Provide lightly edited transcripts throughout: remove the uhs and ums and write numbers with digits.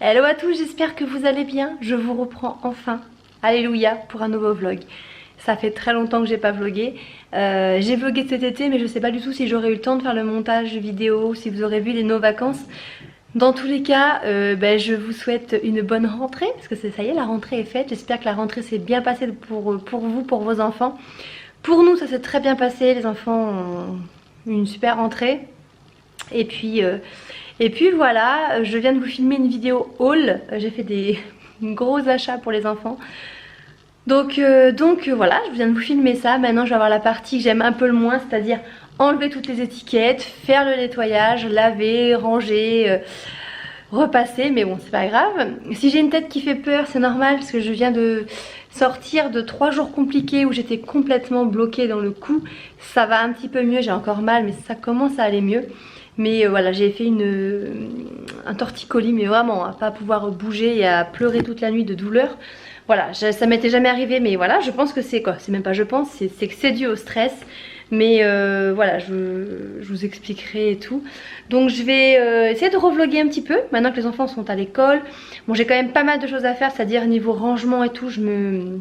Hello à tous, j'espère que vous allez bien. Je vous reprends enfin, alléluia, pour un nouveau vlog. Ça fait très longtemps que j'ai pas vlogué. J'ai vlogué cet été, mais je sais pas du tout si j'aurai eu le temps de faire le montage vidéo, si vous aurez vu nos vacances. Dans tous les cas, je vous souhaite une bonne rentrée, parce que ça y est, la rentrée est faite. J'espère que la rentrée s'est bien passée pour vous, pour vos enfants. Pour nous, ça s'est très bien passé. Les enfants ont une super rentrée. Et puis voilà, je viens de vous filmer une vidéo haul. J'ai fait des gros achats pour les enfants. Donc voilà, je viens de vous filmer ça. Maintenant je vais avoir la partie que j'aime un peu le moins, c'est-à-dire enlever toutes les étiquettes, faire le nettoyage, laver, ranger, repasser. Mais bon, c'est pas grave. Si j'ai une tête qui fait peur, c'est normal parce que je viens de sortir de 3 jours compliqués où j'étais complètement bloquée dans le cou. Ça va un petit peu mieux, j'ai encore mal mais ça commence à aller mieux. Mais voilà, j'ai fait un torticolis, mais vraiment à pas pouvoir bouger et à pleurer toute la nuit de douleur. Voilà, ça m'était jamais arrivé, mais voilà, je pense que c'est quoi, c'est même pas je pense, c'est que c'est dû au stress. Mais voilà, je vous expliquerai et tout. Donc je vais essayer de revloguer un petit peu, maintenant que les enfants sont à l'école. Bon, j'ai quand même pas mal de choses à faire, c'est-à-dire niveau rangement et tout, je me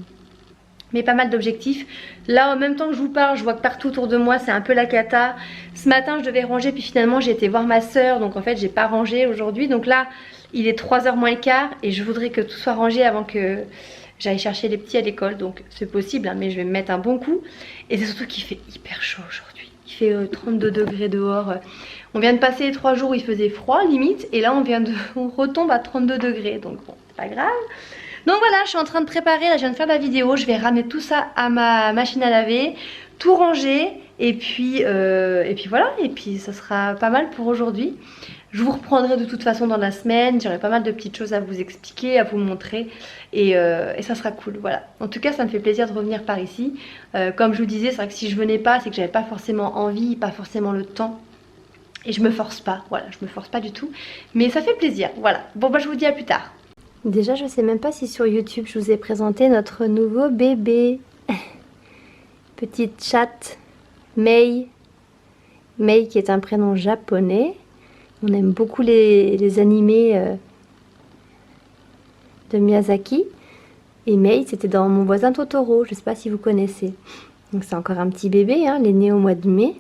mets pas mal d'objectifs. Là en même temps que je vous parle, je vois que partout autour de moi c'est un peu la cata. Ce matin je devais ranger, puis finalement j'ai été voir ma soeur, donc en fait j'ai pas rangé aujourd'hui. Donc là il est 3h moins le quart et je voudrais que tout soit rangé avant que j'aille chercher les petits à l'école. Donc c'est possible hein, mais je vais me mettre un bon coup. Et c'est surtout qu'il fait hyper chaud aujourd'hui. Il fait 32 degrés dehors. On vient de passer les 3 jours où il faisait froid limite, et là on retombe à 32 degrés, donc bon c'est pas grave. Donc voilà, je suis en train de préparer, là je viens de faire la vidéo, je vais ramener tout ça à ma machine à laver, tout ranger et puis voilà, et puis ça sera pas mal pour aujourd'hui. Je vous reprendrai de toute façon dans la semaine, j'aurai pas mal de petites choses à vous expliquer, à vous montrer et ça sera cool, voilà. En tout cas ça me fait plaisir de revenir par ici. Comme je vous disais, c'est vrai que si je venais pas, c'est que j'avais pas forcément envie, pas forcément le temps. Et je me force pas, voilà, je me force pas du tout. Mais ça fait plaisir, voilà. Bon bah je vous dis à plus tard. Déjà, je sais même pas si sur YouTube je vous ai présenté notre nouveau bébé. Petite chatte, Mei. Mei qui est un prénom japonais. On aime beaucoup les animés de Miyazaki. Et Mei, c'était dans Mon voisin Totoro, je sais pas si vous connaissez. Donc c'est encore un petit bébé, hein, il est né au mois de mai.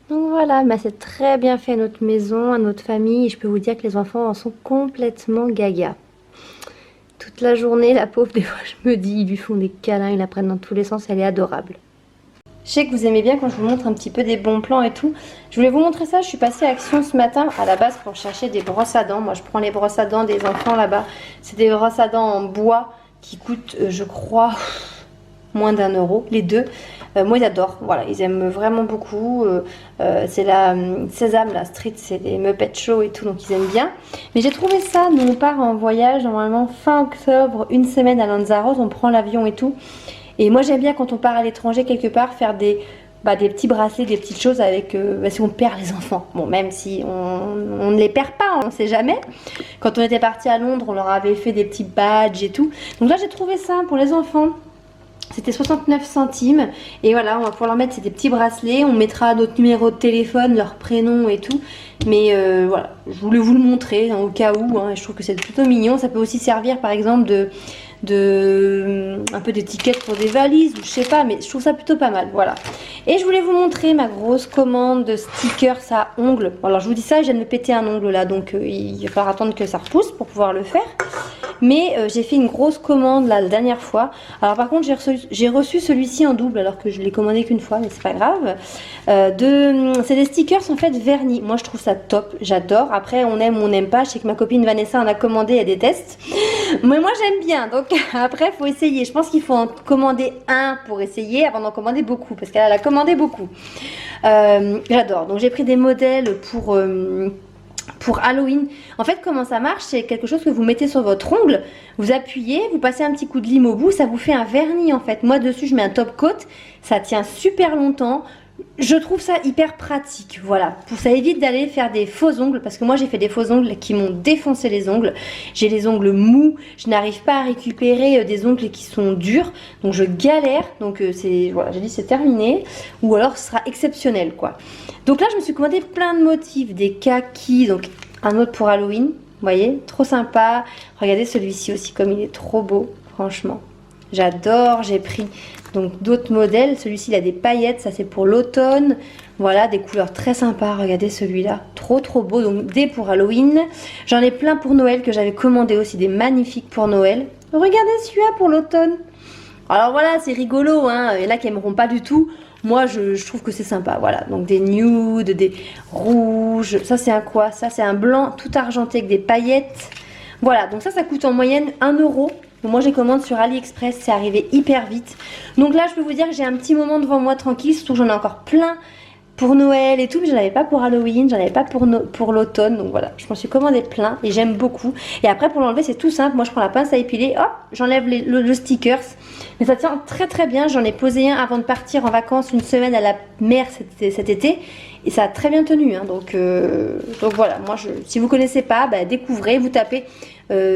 Donc voilà, mais c'est très bien fait à notre maison, à notre famille. Et je peux vous dire que les enfants en sont complètement gaga. Toute la journée, la pauvre, des fois je me dis, ils lui font des câlins, ils la prennent dans tous les sens, elle est adorable. Je sais que vous aimez bien quand je vous montre un petit peu des bons plans et tout. Je voulais vous montrer ça, je suis passée à Action ce matin à la base pour chercher des brosses à dents. Moi je prends les brosses à dents des enfants là-bas. C'est des brosses à dents en bois qui coûtent, je crois, moins d'1 €, les deux. Moi ils adorent, voilà, ils aiment vraiment beaucoup. C'est la Sésame, la Street, c'est des Muppet Show et tout, donc ils aiment bien. Mais j'ai trouvé ça, nous on part en voyage normalement fin octobre, une semaine à Lanzarote, on prend l'avion et tout. Et moi j'aime bien quand on part à l'étranger quelque part faire des petits bracelets, des petites choses avec, si on perd les enfants. Bon, même si on ne les perd pas, on ne sait jamais. Quand on était parti à Londres, on leur avait fait des petits badges et tout. Donc là j'ai trouvé ça pour les enfants. C'était 69 centimes et voilà, on va pouvoir leur mettre ces petits bracelets, on mettra notre numéro de téléphone, leur prénom et tout. Mais voilà, je voulais vous le montrer hein, au cas où, hein, je trouve que c'est plutôt mignon. Ça peut aussi servir par exemple un peu d'étiquette pour des valises ou je sais pas, mais je trouve ça plutôt pas mal, voilà. Et je voulais vous montrer ma grosse commande de stickers à ongles. Bon, alors je vous dis ça, je viens de me péter un ongle là, donc il va falloir attendre que ça repousse pour pouvoir le faire. Mais j'ai fait une grosse commande là, la dernière fois. Alors par contre j'ai reçu celui-ci en double alors que je l'ai commandé qu'une fois, mais c'est pas grave. C'est des stickers en fait vernis. Moi je trouve ça top, j'adore. Après on aime ou on n'aime pas. Je sais que ma copine Vanessa en a commandé, elle déteste. Mais moi j'aime bien, donc après faut essayer. Je pense qu'il faut en commander un pour essayer avant d'en commander beaucoup, parce qu'elle a commandé beaucoup. J'adore, donc j'ai pris des modèles pour Halloween. En fait comment ça marche, c'est quelque chose que vous mettez sur votre ongle, vous appuyez, vous passez un petit coup de lime au bout, ça vous fait un vernis en fait. Moi dessus je mets un top coat, ça tient super longtemps. Je trouve ça hyper pratique, voilà, ça évite d'aller faire des faux ongles, parce que moi j'ai fait des faux ongles qui m'ont défoncé les ongles. J'ai les ongles mous, je n'arrive pas à récupérer des ongles qui sont durs, donc je galère, donc voilà, j'ai dit c'est terminé, ou alors ce sera exceptionnel quoi. Donc là je me suis commandé plein de motifs, des kakis, donc un autre pour Halloween. voyez, trop sympa. Regardez celui-ci aussi comme il est trop beau, franchement. J'adore, j'ai pris donc d'autres modèles. Celui-ci il a des paillettes, ça c'est pour l'automne. Voilà, des couleurs très sympas. Regardez celui-là, trop beau. Donc des pour Halloween. J'en ai plein pour Noël que j'avais commandé aussi, des magnifiques pour Noël. Regardez celui-là pour l'automne. Alors voilà, c'est rigolo, hein. Il y en a qui n'aimeront pas du tout. Moi, je trouve que c'est sympa. Voilà, donc des nudes, des rouges. Ça, c'est un quoi? Ça, c'est un blanc tout argenté avec des paillettes. Voilà, donc ça coûte en moyenne 1 €. Moi, j'ai commandé sur AliExpress. C'est arrivé hyper vite. Donc là, je peux vous dire que j'ai un petit moment devant moi tranquille. Surtout que j'en ai encore plein pour Noël et tout, mais je n'en avais pas pour Halloween, j'en avais pas pour l'automne, donc voilà, je m'en suis commandé plein et j'aime beaucoup. Et après pour l'enlever c'est tout simple, moi je prends la pince à épiler, hop, j'enlève le stickers, mais ça tient très bien. J'en ai posé un avant de partir en vacances une semaine à la mer cet été et ça a très bien tenu, hein. Donc voilà, moi si vous connaissez pas, bah, découvrez, vous tapez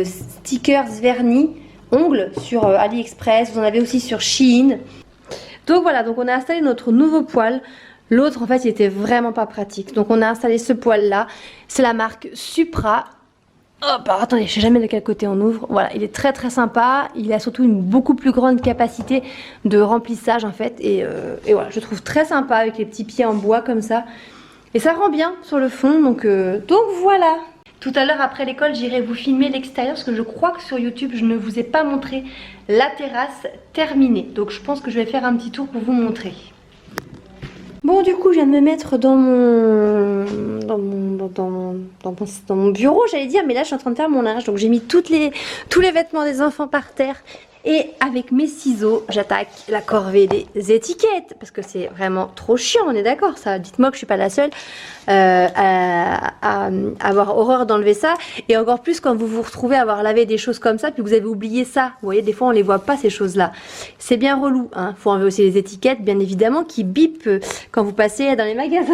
stickers vernis ongles sur AliExpress, vous en avez aussi sur Shein. Donc voilà, donc on a installé notre nouveau poêle. L'autre en fait il était vraiment pas pratique. Donc on a installé ce poêle là. C'est la marque Supra. Hop, alors attendez, je sais jamais de quel côté on ouvre. Voilà, il est très sympa. Il a surtout une beaucoup plus grande capacité de remplissage en fait. Et voilà, je trouve très sympa avec les petits pieds en bois comme ça. Et ça rend bien sur le fond. Donc voilà. Tout à l'heure après l'école j'irai vous filmer l'extérieur parce que je crois que sur YouTube je ne vous ai pas montré la terrasse terminée. Donc je pense que je vais faire un petit tour pour vous montrer. Bon du coup je viens de me mettre dans mon bureau j'allais dire, mais là je suis en train de faire mon linge, donc j'ai mis tous les vêtements des enfants par terre et avec mes ciseaux j'attaque la corvée des étiquettes parce que c'est vraiment trop chiant, on est d'accord, ça, dites-moi que je suis pas la seule à avoir horreur d'enlever ça, et encore plus quand vous vous retrouvez à avoir lavé des choses comme ça puis vous avez oublié ça, vous voyez, des fois on les voit pas ces choses là, c'est bien relou, hein. Faut enlever aussi les étiquettes bien évidemment qui bipent quand vous passez dans les magasins.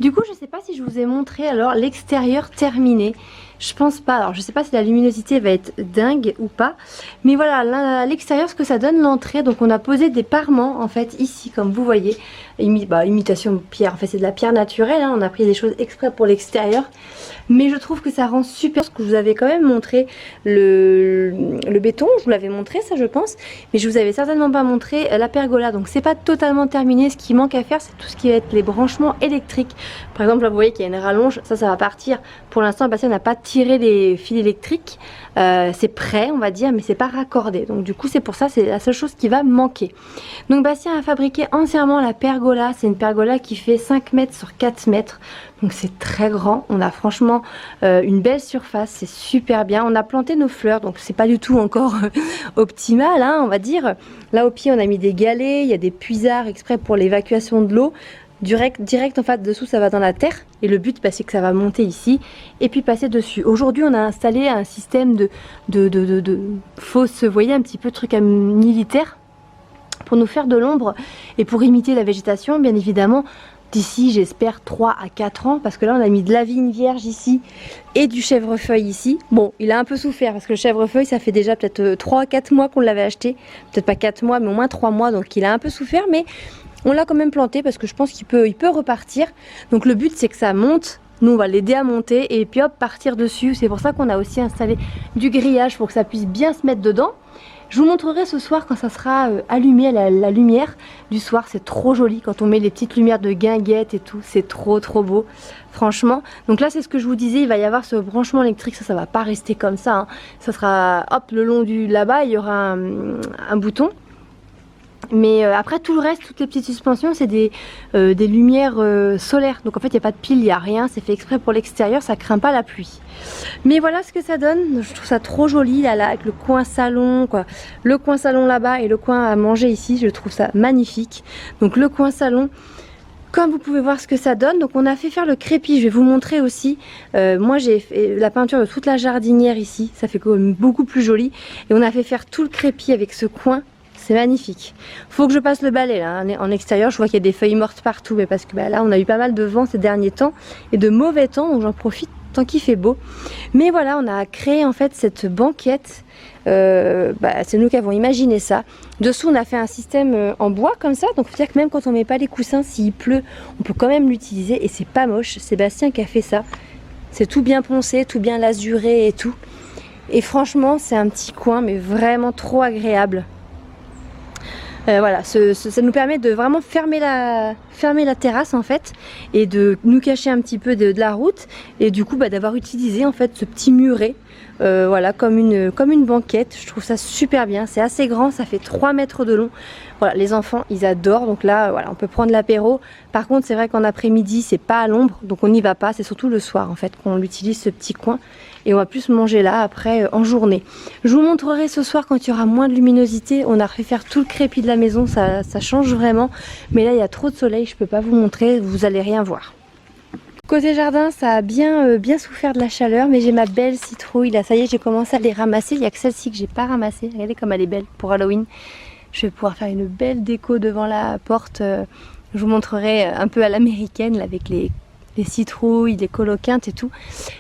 Du coup je sais pas si je vous ai montré alors l'extérieur terminé. Je pense pas, alors je sais pas si la luminosité va être dingue ou pas, mais voilà l'extérieur ce que ça donne l'entrée. Donc on a posé des parements en fait ici comme vous voyez, imitation pierre, en fait c'est de la pierre naturelle, hein. On a pris des choses exprès pour l'extérieur, mais je trouve que ça rend super. Ce que je vous avais quand même montré le béton, je vous l'avais montré ça je pense, mais je vous avais certainement pas montré la pergola. Donc c'est pas totalement terminé, ce qui manque à faire c'est tout ce qui va être les branchements électriques. Par exemple là vous voyez qu'il y a une rallonge, ça va partir. Pour l'instant Bastien n'a pas tiré les fils électriques, c'est prêt on va dire, mais c'est pas raccordé, donc du coup c'est pour ça, c'est la seule chose qui va manquer. Donc Bastien a fabriqué entièrement la pergola. C'est une pergola qui fait 5 mètres sur 4 mètres, donc c'est très grand. On a franchement une belle surface, c'est super bien. On a planté nos fleurs, donc c'est pas du tout encore optimal, hein, on va dire. Là au pied on a mis des galets, il y a des puisards exprès pour l'évacuation de l'eau. Direct en fait dessous ça va dans la terre, et le but c'est que ça va monter ici et puis passer dessus. Aujourd'hui on a installé un système de fausses, vous voyez, un petit peu truc militaire pour nous faire de l'ombre et pour imiter la végétation bien évidemment d'ici j'espère 3 à 4 ans, parce que là on a mis de la vigne vierge ici et du chèvrefeuille ici. Bon il a un peu souffert parce que le chèvrefeuille ça fait déjà peut-être 3 à 4 mois qu'on l'avait acheté, peut-être pas 4 mois mais au moins 3 mois, donc il a un peu souffert, mais on l'a quand même planté parce que je pense qu'il peut repartir. Donc le but c'est que ça monte, nous on va l'aider à monter et puis hop partir dessus. C'est pour ça qu'on a aussi installé du grillage pour que ça puisse bien se mettre dedans. Je vous montrerai ce soir quand ça sera allumé, la lumière du soir, c'est trop joli quand on met les petites lumières de guinguettes et tout, c'est trop beau franchement. Donc là c'est ce que je vous disais, il va y avoir ce branchement électrique, ça va pas rester comme ça, hein. Ça sera hop le long du là-bas il y aura un bouton. Mais après tout le reste, toutes les petites suspensions c'est des lumières solaires. Donc en fait il n'y a pas de pile, il n'y a rien, c'est fait exprès pour l'extérieur, ça craint pas la pluie. Mais voilà ce que ça donne, je trouve ça trop joli là avec le coin salon quoi. Le coin salon là-bas et le coin à manger ici, je trouve ça magnifique. Donc le coin salon, Comme vous pouvez voir ce que ça donne, donc on a fait faire le crépi, je vais vous montrer aussi. Moi j'ai fait la peinture de toute la jardinière ici, ça fait quand même beaucoup plus joli. Et on a fait faire tout le crépi avec ce coin, c'est magnifique. Faut que je passe le balai là, en extérieur, je vois qu'il y a des feuilles mortes partout, mais parce que là on a eu pas mal de vent ces derniers temps et de mauvais temps, donc j'en profite tant qu'il fait beau. Mais voilà, on a créé en fait cette banquette. C'est nous qui avons imaginé ça. Dessous on a fait un système en bois comme ça, donc faut dire que même quand on met pas les coussins, s'il pleut on peut quand même l'utiliser et c'est pas moche. Sébastien qui a fait ça, c'est tout bien poncé, tout bien lasuré et tout, et franchement c'est un petit coin mais vraiment trop agréable. Voilà, ça nous permet de vraiment fermer la terrasse en fait et de nous cacher un petit peu de la route, et du coup d'avoir utilisé en fait ce petit muret voilà, comme une banquette. Je trouve ça super bien, c'est assez grand, ça fait 3 mètres de long. Voilà, les enfants ils adorent, donc là voilà, on peut prendre l'apéro. Par contre c'est vrai qu'en après-midi c'est pas à l'ombre, donc on n'y va pas, c'est surtout le soir en fait qu'on utilise ce petit coin, et on va plus manger là après en journée. Je vous montrerai ce soir quand il y aura moins de luminosité. On a refait faire tout le crépi de la maison, ça change vraiment, mais là il y a trop de soleil, je peux pas vous montrer, vous allez rien voir. Côté jardin, ça a bien souffert de la chaleur, mais j'ai ma belle citrouille là, ça y est, j'ai commencé à les ramasser. Il y a que celle-ci que j'ai pas ramassée, regardez comme elle est belle pour Halloween. Je vais pouvoir faire une belle déco devant la porte. Je vous montrerai un peu à l'américaine avec les citrouilles, les coloquintes et tout.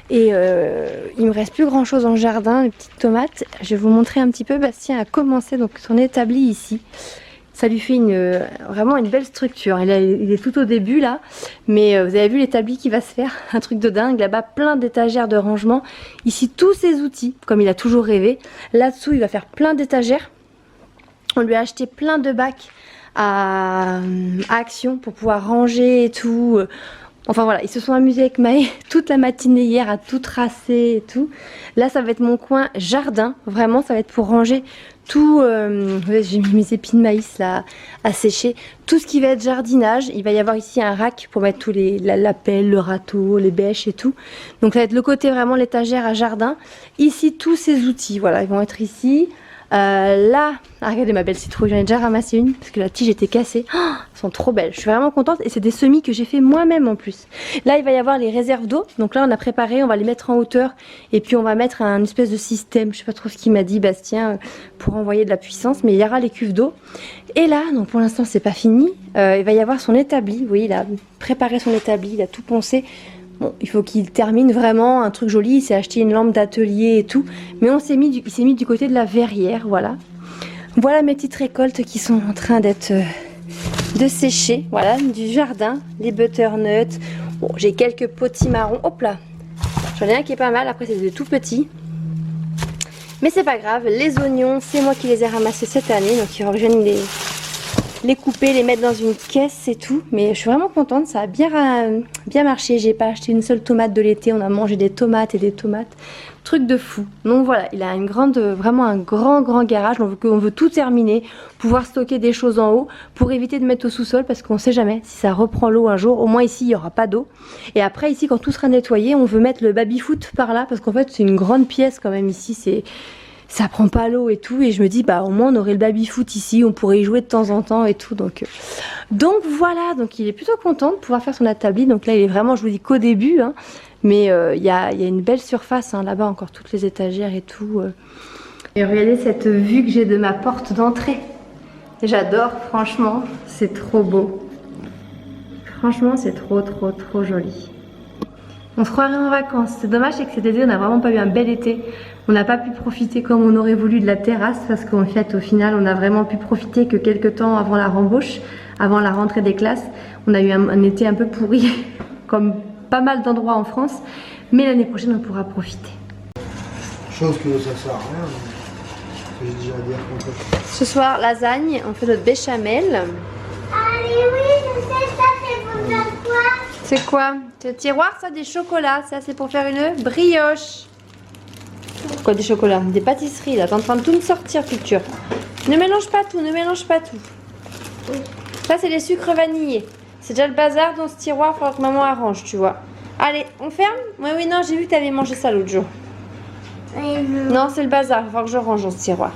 Et il me reste plus grand chose en jardin, les petites tomates. Je vais vous montrer un petit peu. Bastien a commencé donc son établi ici. Ça lui fait vraiment une belle structure. Il est tout au début là, mais vous avez vu l'établi qui va se faire, un truc de dingue. Là-bas plein d'étagères de rangement. Ici tous ses outils, comme il a toujours rêvé. Là-dessous il va faire plein d'étagères. On lui a acheté plein de bacs à Action pour pouvoir ranger et tout. Enfin voilà, ils se sont amusés avec Maë toute la matinée hier à tout tracer et tout. Là ça va être mon coin jardin, vraiment ça va être pour ranger tout. J'ai mis mes épis de maïs là à sécher. Tout ce qui va être jardinage, il va y avoir ici un rack pour mettre tous la pelle, le râteau, les bêches et tout. Donc ça va être le côté vraiment l'étagère à jardin. Ici tous ces outils, voilà, ils vont être ici. Là, regardez ma belle citrouille, j'en ai déjà ramassé une parce que la tige était cassée. Oh, elles sont trop belles, je suis vraiment contente, et c'est des semis que j'ai fait moi-même en plus. Là il va y avoir les réserves d'eau, donc là on a préparé, on va les mettre en hauteur et puis on va mettre un espèce de système, je sais pas trop ce qu'il m'a dit Bastien, pour envoyer de la puissance, mais il y aura les cuves d'eau. Et là, donc pour l'instant c'est pas fini, il va y avoir son établi, vous voyez il a préparé son établi, il a tout poncé. Bon, il faut qu'il termine vraiment un truc joli. Il s'est acheté une lampe d'atelier et tout. Mais il s'est mis du côté de la verrière, voilà. Voilà mes petites récoltes qui sont en train d'être de sécher. Voilà, du jardin, les butternuts. Bon, j'ai quelques potimarrons. Hop là, j'en ai un qui est pas mal. Après, c'est des tout petits. Mais c'est pas grave. Les oignons, c'est moi qui les ai ramassés cette année. Donc, il va falloir que je les couper, les mettre dans une caisse et tout. Mais je suis vraiment contente, ça a bien marché. J'ai pas acheté une seule tomate de l'été, on a mangé des tomates et des tomates, truc de fou. Donc voilà, il a vraiment un grand garage. On veut tout terminer, pouvoir stocker des choses en haut pour éviter de mettre au sous-sol, parce qu'on sait jamais si ça reprend l'eau un jour. Au moins ici il n'y aura pas d'eau. Et après ici, quand tout sera nettoyé, on veut mettre le baby-foot par là, parce qu'en fait c'est une grande pièce quand même ici, ça prend pas l'eau et tout, et je me dis bah au moins on aurait le baby-foot ici, on pourrait y jouer de temps en temps et tout. Donc voilà, donc il est plutôt content de pouvoir faire son établi. Donc là il est vraiment, je vous dis qu'au début, hein, mais il y a une belle surface, hein, là-bas encore toutes les étagères et tout. Et regardez cette vue que j'ai de ma porte d'entrée. J'adore, franchement, c'est trop beau. Franchement c'est trop joli. On se croirait en vacances. C'est dommage, c'est que cet été on n'a vraiment pas eu un bel été. On n'a pas pu profiter comme on aurait voulu de la terrasse, parce qu'en fait au final on a vraiment pu profiter que quelques temps avant la rembauche, avant la rentrée des classes. On a eu un été un peu pourri comme pas mal d'endroits en France, mais l'année prochaine on pourra profiter. Chose que ça sert à rien, j'ai déjà à dire qu'on peut. Ce soir lasagne, on fait notre béchamel. Allez, oui, je sais, ça c'est pour faire quoi? C'est quoi? C'est le tiroir, ça, des chocolats. Ça c'est pour faire une brioche. Quoi, des chocolats? Des pâtisseries là, t'es en train de tout me sortir, culture. Ne mélange pas tout, ne mélange pas tout. Ça c'est les sucres vanillés. C'est déjà le bazar dans ce tiroir, il faudra que maman arrange, tu vois. Allez, on ferme? Oui, non, j'ai vu que t'avais mangé ça l'autre jour. Non, c'est le bazar, il va falloir que je range dans ce tiroir.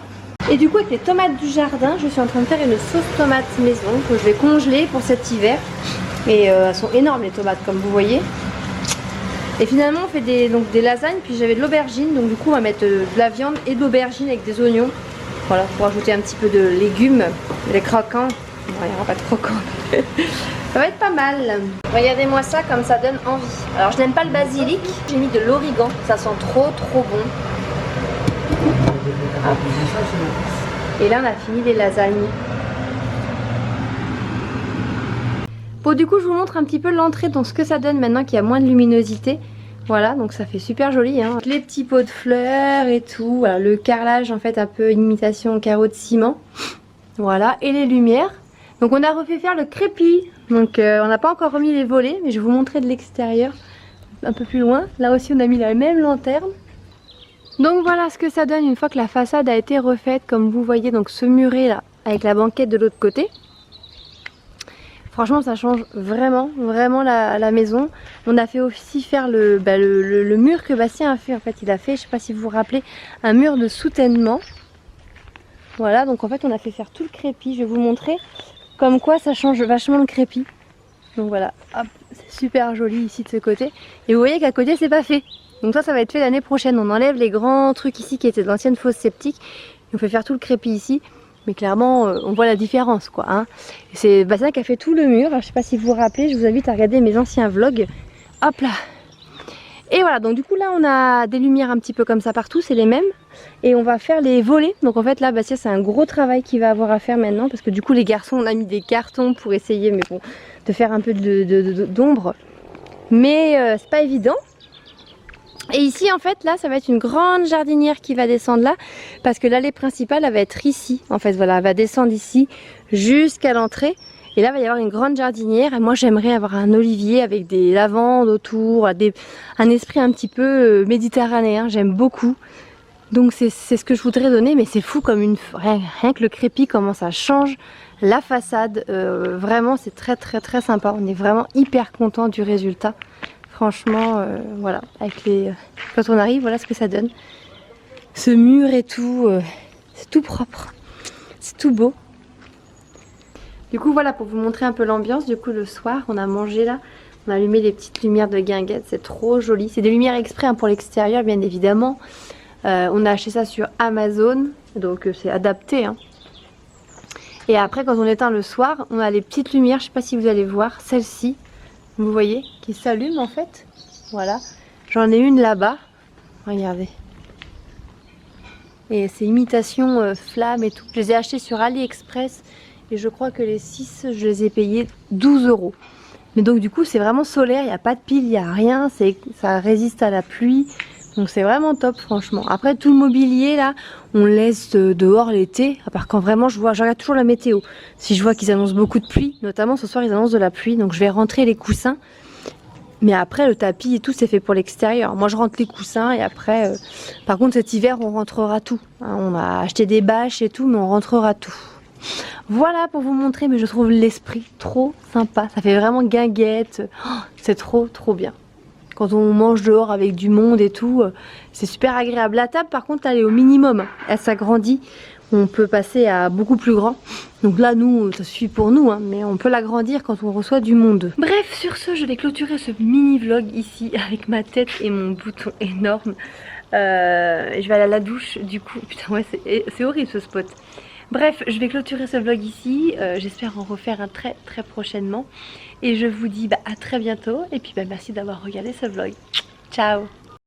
Et du coup, avec les tomates du jardin, je suis en train de faire une sauce tomate maison que je vais congeler pour cet hiver. Et elles sont énormes les tomates comme vous voyez. Et finalement on fait des lasagnes, puis j'avais de l'aubergine, donc du coup on va mettre de la viande et de l'aubergine avec des oignons. Voilà, pour ajouter un petit peu de légumes, les croquants. Bon, il n'y aura pas de croquants. Ça va être pas mal. Regardez-moi ça comme ça donne envie. Alors je n'aime pas le basilic, j'ai mis de l'origan, ça sent trop bon. Et là on a fini les lasagnes. Bon du coup je vous montre un petit peu l'entrée, donc ce que ça donne maintenant qu'il y a moins de luminosité. Voilà, donc ça fait super joli hein. Les petits pots de fleurs et tout, voilà, le carrelage en fait un peu imitation carreau de ciment. Voilà, et les lumières. Donc on a refait faire le crépi. Donc on n'a pas encore remis les volets, mais je vais vous montrer de l'extérieur un peu plus loin. Là aussi on a mis la même lanterne. Donc voilà ce que ça donne une fois que la façade a été refaite, comme vous voyez, donc ce muret là avec la banquette de l'autre côté. Franchement ça change vraiment la maison. On a fait aussi faire le mur que Bastien a fait. En fait il a fait, je sais pas si vous vous rappelez, un mur de soutènement. Voilà, donc en fait on a fait faire tout le crépi. Je vais vous montrer comme quoi ça change vachement le crépi. Donc voilà, hop, c'est super joli ici de ce côté. Et vous voyez qu'à côté c'est pas fait. Donc ça va être fait l'année prochaine. On enlève les grands trucs ici qui étaient de l'ancienne fosse septique. On fait faire tout le crépi ici. Mais clairement, on voit la différence quoi. Hein. C'est Bastien qui a fait tout le mur. Alors, je sais pas si vous vous rappelez, je vous invite à regarder mes anciens vlogs. Hop là. Et voilà, donc du coup là on a des lumières un petit peu comme ça partout, c'est les mêmes. Et on va faire les volets. Donc en fait là, Bastien c'est un gros travail qu'il va avoir à faire maintenant. Parce que du coup les garçons, on a mis des cartons pour essayer, mais bon, de faire un peu d'ombre. Mais c'est pas évident. Et ici en fait là ça va être une grande jardinière qui va descendre là, parce que l'allée principale elle va être ici en fait, voilà, elle va descendre ici jusqu'à l'entrée. Et là il va y avoir une grande jardinière et moi j'aimerais avoir un olivier avec des lavandes autour, un esprit un petit peu méditerranéen, j'aime beaucoup. Donc c'est ce que je voudrais donner, mais c'est fou comme rien que le crépi comment ça change la façade, vraiment c'est très sympa, on est vraiment hyper content du résultat. Franchement, voilà, quand on arrive, voilà ce que ça donne. Ce mur et tout, c'est tout propre, c'est tout beau. Du coup, voilà, pour vous montrer un peu l'ambiance, du coup, le soir, on a mangé là, on a allumé des petites lumières de guinguettes, c'est trop joli. C'est des lumières exprès hein, pour l'extérieur, bien évidemment. On a acheté ça sur Amazon, donc c'est adapté. Hein. Et après, quand on éteint le soir, on a les petites lumières, je sais pas si vous allez voir, celle-ci. Vous voyez, qui s'allume en fait. Voilà. J'en ai une là-bas. Regardez. Et c'est imitation flamme et tout. Je les ai achetées sur AliExpress. Et je crois que les 6, je les ai payés 12 €. Mais donc du coup, c'est vraiment solaire. Il n'y a pas de pile, il n'y a rien. Ça résiste à la pluie. Donc c'est vraiment top franchement. Après tout le mobilier là, on laisse dehors l'été. À part quand vraiment je regarde toujours la météo. Si je vois qu'ils annoncent beaucoup de pluie, notamment ce soir ils annoncent de la pluie. Donc je vais rentrer les coussins. Mais après le tapis et tout c'est fait pour l'extérieur. Moi je rentre les coussins et après... Par contre cet hiver on rentrera tout. Hein, on a acheté des bâches et tout mais on rentrera tout. Voilà pour vous montrer, mais je trouve l'esprit trop sympa. Ça fait vraiment guinguette. Oh, c'est trop bien. Quand on mange dehors avec du monde et tout, c'est super agréable. La table par contre elle est au minimum, elle s'agrandit, on peut passer à beaucoup plus grand. Donc là nous, ça suffit pour nous, hein, mais on peut l'agrandir quand on reçoit du monde. Bref, sur ce, je vais clôturer ce mini vlog ici avec ma tête et mon bouton énorme. Je vais aller à la douche du coup, putain ouais c'est horrible ce spot. Bref, je vais clôturer ce vlog ici, j'espère en refaire un très prochainement. Et je vous dis à très bientôt et puis merci d'avoir regardé ce vlog. Ciao!